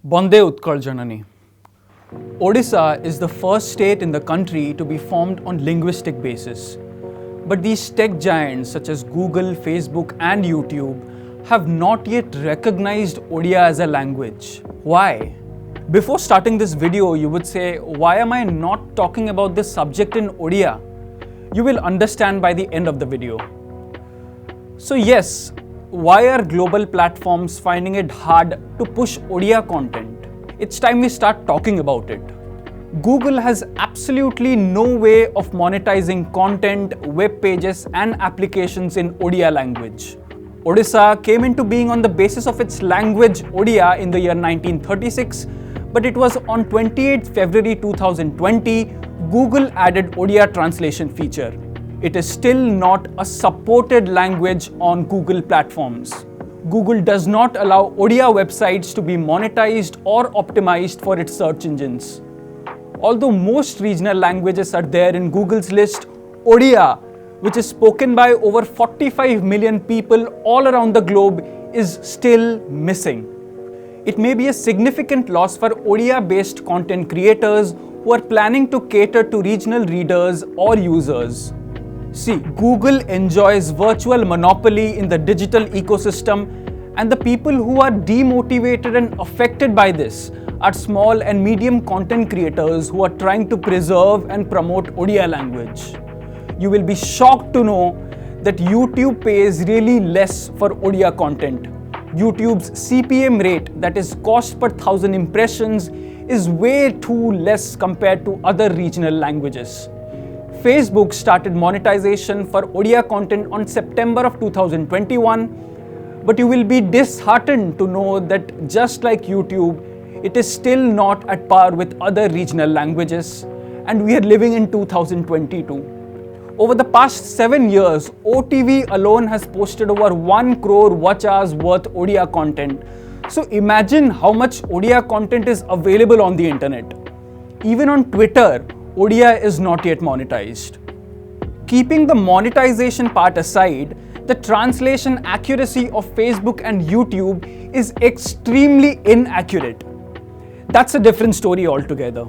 Bande Utkal Janani. Odisha is the first state in the country to be formed on linguistic basis. But these tech giants such as Google, Facebook and YouTube have not yet recognized Odia as a language. Why? Before starting this video, you would say, why am I not talking about this subject in Odia? You will understand by the end of the video. So yes, why are global platforms finding it hard to push Odia content? It's time we start talking about it. Google has absolutely no way of monetizing content, web pages and applications in Odia language. Odisha came into being on the basis of its language Odia in the year 1936, but it was on 28 February 2020, Google added Odia translation feature. It is still not a supported language on Google platforms. Google does not allow Odia websites to be monetized or optimized for its search engines. Although most regional languages are there in Google's list, Odia, which is spoken by over 45 million people all around the globe, is still missing. It may be a significant loss for Odia-based content creators who are planning to cater to regional readers or users. See, Google enjoys virtual monopoly in the digital ecosystem, and the people who are demotivated and affected by this are small and medium content creators who are trying to preserve and promote Odia language. You will be shocked to know that YouTube pays really less for Odia content. YouTube's CPM rate, that is cost per 1,000 impressions, is way too less compared to other regional languages. Facebook started monetization for Odia content on September of 2021, but you will be disheartened to know that just like YouTube, it is still not at par with other regional languages, and we are living in 2022. Over the past 7 years, OTV alone has posted over 1 crore watch hours worth Odia content. So imagine how much Odia content is available on the internet. Even on Twitter, Odia is not yet monetized. Keeping the monetization part aside, the translation accuracy of Facebook and YouTube is extremely inaccurate. That's a different story altogether.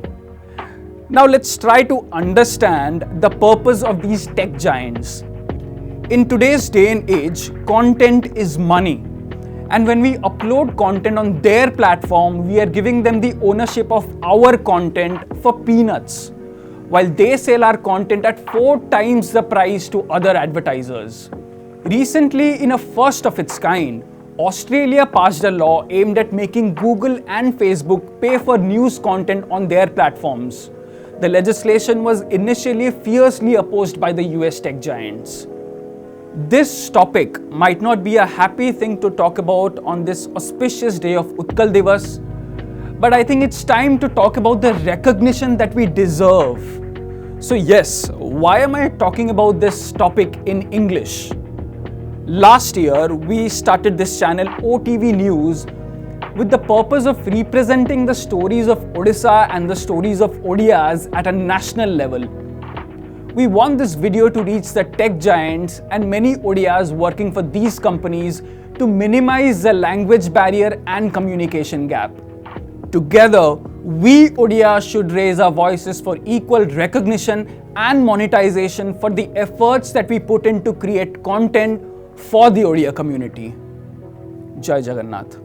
Now let's try to understand the purpose of these tech giants. In today's day and age, content is money. And when we upload content on their platform, we are giving them the ownership of our content for peanuts, while they sell our content at 4 times the price to other advertisers. Recently, in a first of its kind, Australia passed a law aimed at making Google and Facebook pay for news content on their platforms. The legislation was initially fiercely opposed by the US tech giants. This topic might not be a happy thing to talk about on this auspicious day of Utkal Diwas, but I think it's time to talk about the recognition that we deserve. So yes, why am I talking about this topic in English? Last year, we started this channel OTV News with the purpose of representing the stories of Odisha and the stories of Odias at a national level. We want this video to reach the tech giants and many Odias working for these companies to minimize the language barrier and communication gap. Together, we Odia should raise our voices for equal recognition and monetization for the efforts that we put in to create content for the Odia community. Jai Jagannath.